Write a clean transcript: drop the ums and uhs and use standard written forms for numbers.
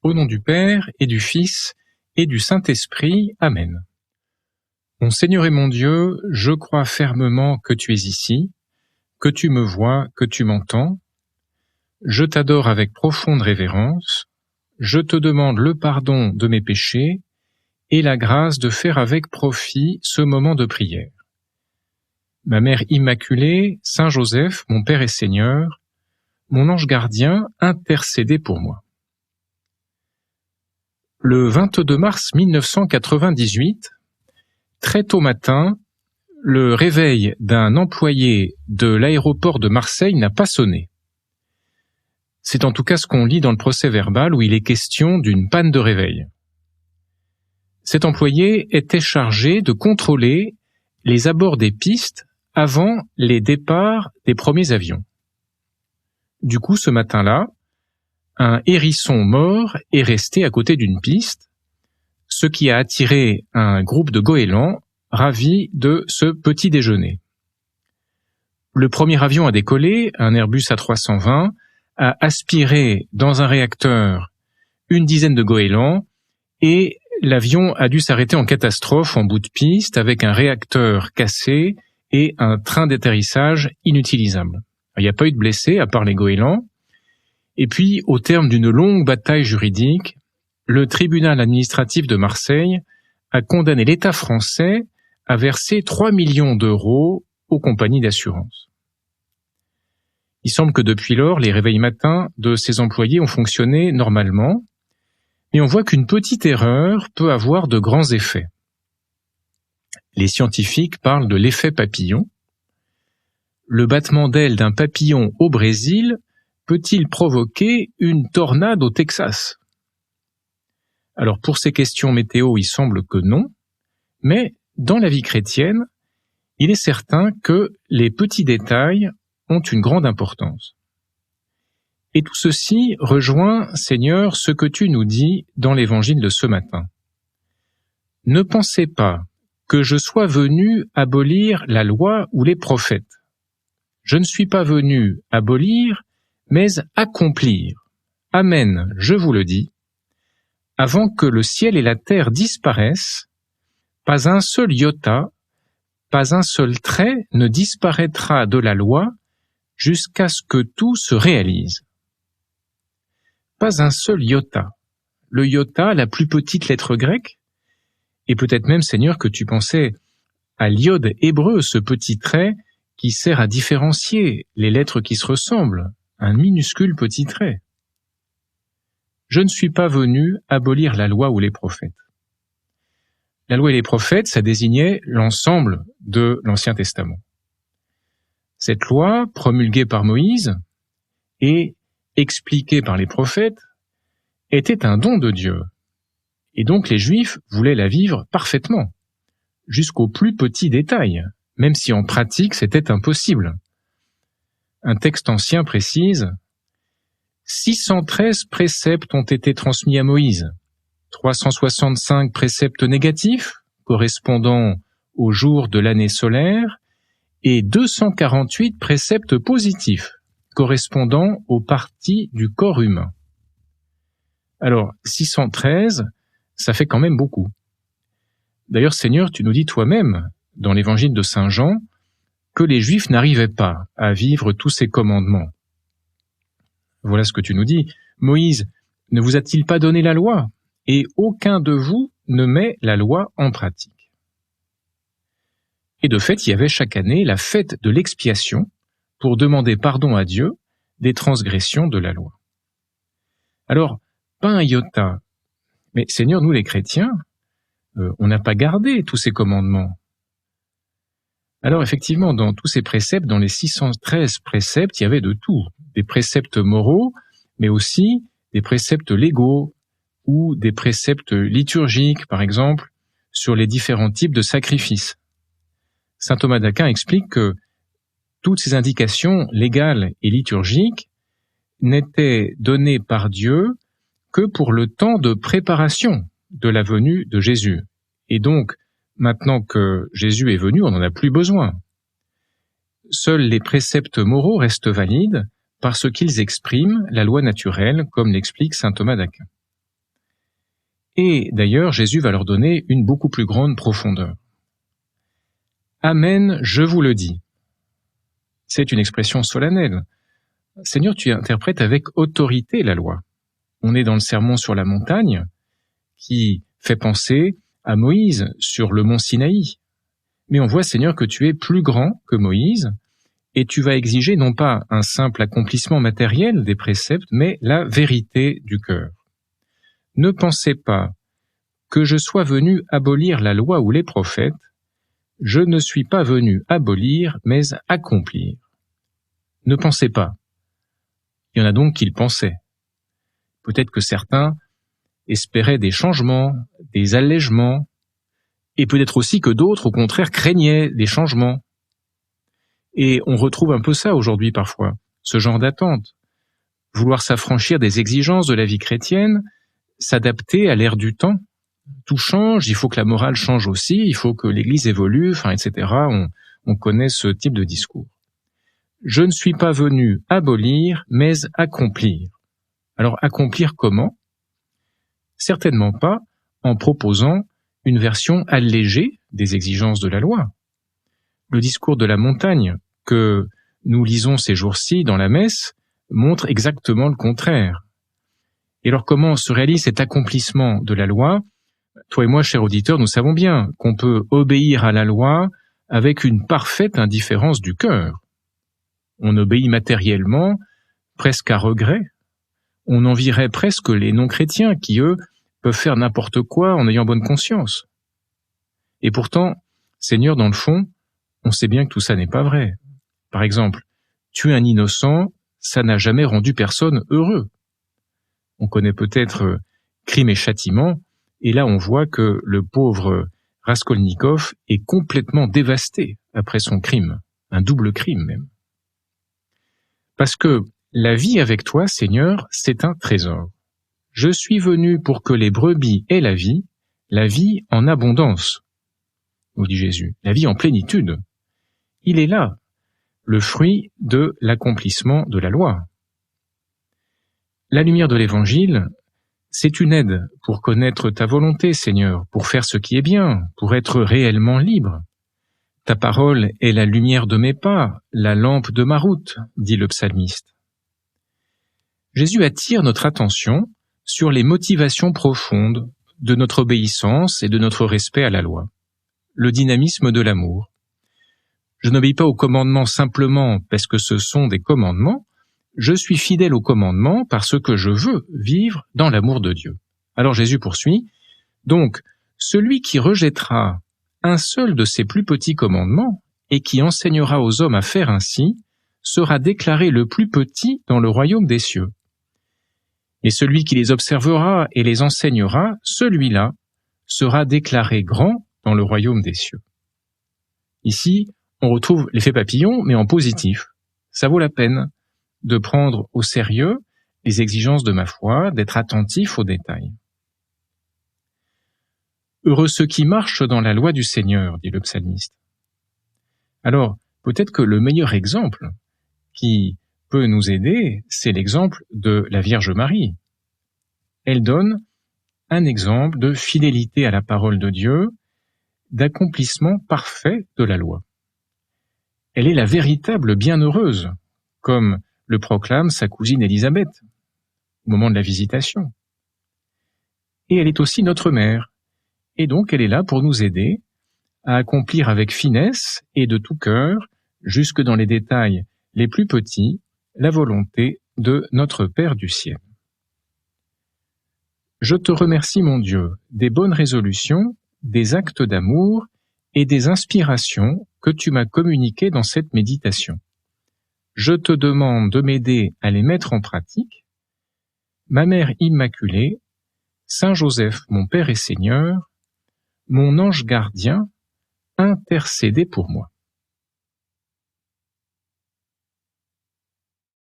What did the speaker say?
Au nom du Père et du Fils et du Saint-Esprit. Amen. Mon Seigneur et mon Dieu, je crois fermement que tu es ici, que tu me vois, que tu m'entends. Je t'adore avec profonde révérence. Je te demande le pardon de mes péchés et la grâce de faire avec profit ce moment de prière. Ma Mère Immaculée, Saint Joseph, mon Père et Seigneur, mon ange gardien, intercédez pour moi. Le 22 mars 1998, très tôt matin, le réveil d'un employé de l'aéroport de Marseille n'a pas sonné. C'est en tout cas ce qu'on lit dans le procès-verbal où il est question d'une panne de réveil. Cet employé était chargé de contrôler les abords des pistes avant les départs des premiers avions. Du coup, ce matin-là, un hérisson mort est resté à côté d'une piste, ce qui a attiré un groupe de goélands ravis de ce petit déjeuner. Le premier avion a décollé, un Airbus A320, a aspiré dans un réacteur une dizaine de goélands et l'avion a dû s'arrêter en catastrophe en bout de piste avec un réacteur cassé et un train d'atterrissage inutilisable. Il n'y a pas eu de blessés à part les goélands. Et puis, au terme d'une longue bataille juridique, le tribunal administratif de Marseille a condamné l'État français à verser 3 millions d'euros aux compagnies d'assurance. Il semble que depuis lors, les réveils matins de ces employés ont fonctionné normalement, mais on voit qu'une petite erreur peut avoir de grands effets. Les scientifiques parlent de l'effet papillon. Le battement d'ailes d'un papillon au Brésil peut-il provoquer une tornade au Texas? Alors pour ces questions météo, il semble que non, mais dans la vie chrétienne, il est certain que les petits détails ont une grande importance. Et tout ceci rejoint, Seigneur, ce que tu nous dis dans l'évangile de ce matin. Ne pensez pas que je sois venu abolir la loi ou les prophètes. Je ne suis pas venu abolir, mais accomplir. Amen, je vous le dis. Avant que le ciel et la terre disparaissent, pas un seul iota, pas un seul trait ne disparaîtra de la loi jusqu'à ce que tout se réalise. Pas un seul iota. Le iota, la plus petite lettre grecque, et peut-être même, Seigneur, que tu pensais à l'iode hébreu, ce petit trait qui sert à différencier les lettres qui se ressemblent, un minuscule petit trait. Je ne suis pas venu abolir la loi ou les prophètes. La loi et les prophètes, ça désignait l'ensemble de l'Ancien Testament. Cette loi, promulguée par Moïse et expliquée par les prophètes, était un don de Dieu. Et donc les Juifs voulaient la vivre parfaitement, jusqu'au plus petit détail, même si en pratique c'était impossible. Un texte ancien précise « 613 préceptes ont été transmis à Moïse, 365 préceptes négatifs, correspondant au jour de l'année solaire, et 248 préceptes positifs, correspondant aux parties du corps humain. » Alors, 613, ça fait quand même beaucoup. D'ailleurs, Seigneur, tu nous dis toi-même, dans l'évangile de Saint Jean, que les Juifs n'arrivaient pas à vivre tous ces commandements. Voilà ce que tu nous dis. Moïse ne vous a-t-il pas donné la loi? Et aucun de vous ne met la loi en pratique. Et de fait, il y avait chaque année la fête de l'expiation pour demander pardon à Dieu des transgressions de la loi. Alors, pas un iota. Mais Seigneur, nous les chrétiens, on n'a pas gardé tous ces commandements. Alors effectivement, dans tous ces préceptes, dans les 613 préceptes, il y avait de tout. Des préceptes moraux, mais aussi des préceptes légaux ou des préceptes liturgiques, par exemple, sur les différents types de sacrifices. Saint Thomas d'Aquin explique que toutes ces indications légales et liturgiques n'étaient données par Dieu que pour le temps de préparation de la venue de Jésus. Et donc, maintenant que Jésus est venu, on n'en a plus besoin. Seuls les préceptes moraux restent valides parce qu'ils expriment la loi naturelle, comme l'explique saint Thomas d'Aquin. Et d'ailleurs, Jésus va leur donner une beaucoup plus grande profondeur. Amen, je vous le dis. C'est une expression solennelle. Seigneur, tu interprètes avec autorité la loi. On est dans le sermon sur la montagne qui fait penser à Moïse sur le mont Sinaï. Mais on voit, Seigneur, que tu es plus grand que Moïse et tu vas exiger non pas un simple accomplissement matériel des préceptes, mais la vérité du cœur. Ne pensez pas que je sois venu abolir la loi ou les prophètes. Je ne suis pas venu abolir, mais accomplir. Ne pensez pas. Il y en a donc qui le pensaient. Peut-être que certains espéraient des changements, des allègements, et peut-être aussi que d'autres, au contraire, craignaient des changements. Et on retrouve un peu ça aujourd'hui parfois, ce genre d'attente. Vouloir s'affranchir des exigences de la vie chrétienne, s'adapter à l'ère du temps. Tout change, il faut que la morale change aussi, il faut que l'Église évolue, etc. On connaît ce type de discours. Je ne suis pas venu abolir, mais accomplir. Alors accomplir comment? Certainement pas en proposant une version allégée des exigences de la loi. Le discours de la montagne que nous lisons ces jours-ci dans la messe montre exactement le contraire. Et alors comment se réalise cet accomplissement de la loi? Toi et moi, chers auditeurs, nous savons bien qu'on peut obéir à la loi avec une parfaite indifférence du cœur. On obéit matériellement, presque à regret. On envierait presque les non-chrétiens qui, eux, peuvent faire n'importe quoi en ayant bonne conscience. Et pourtant, Seigneur, dans le fond, on sait bien que tout ça n'est pas vrai. Par exemple, tuer un innocent, ça n'a jamais rendu personne heureux. On connaît peut-être Crime et Châtiment, et là on voit que le pauvre Raskolnikov est complètement dévasté après son crime, un double crime même. Parce que la vie avec toi, Seigneur, c'est un trésor. Je suis venu pour que les brebis aient la vie en abondance, nous dit Jésus, la vie en plénitude. Il est là, le fruit de l'accomplissement de la loi. La lumière de l'Évangile, c'est une aide pour connaître ta volonté, Seigneur, pour faire ce qui est bien, pour être réellement libre. Ta parole est la lumière de mes pas, la lampe de ma route, dit le psalmiste. Jésus attire notre attention sur les motivations profondes de notre obéissance et de notre respect à la loi. Le dynamisme de l'amour. Je n'obéis pas aux commandements simplement parce que ce sont des commandements, je suis fidèle aux commandements parce que je veux vivre dans l'amour de Dieu. Alors Jésus poursuit, donc celui qui rejettera un seul de ces plus petits commandements et qui enseignera aux hommes à faire ainsi, sera déclaré le plus petit dans le royaume des cieux. Et celui qui les observera et les enseignera, celui-là sera déclaré grand dans le royaume des cieux. Ici, on retrouve l'effet papillon, mais en positif. Ça vaut la peine de prendre au sérieux les exigences de ma foi, d'être attentif aux détails. Heureux ceux qui marchent dans la loi du Seigneur, dit le psalmiste. Alors, peut-être que le meilleur exemple qui peut nous aider, c'est l'exemple de la Vierge Marie. Elle donne un exemple de fidélité à la parole de Dieu, d'accomplissement parfait de la loi. Elle est la véritable bienheureuse, comme le proclame sa cousine Élisabeth au moment de la visitation. Et elle est aussi notre mère, et donc elle est là pour nous aider à accomplir avec finesse et de tout cœur, jusque dans les détails les plus petits, la volonté de notre Père du ciel. Je te remercie, mon Dieu, des bonnes résolutions, des actes d'amour et des inspirations que tu m'as communiquées dans cette méditation. Je te demande de m'aider à les mettre en pratique. Ma Mère Immaculée, Saint Joseph, mon Père et Seigneur, mon ange gardien, intercédez pour moi.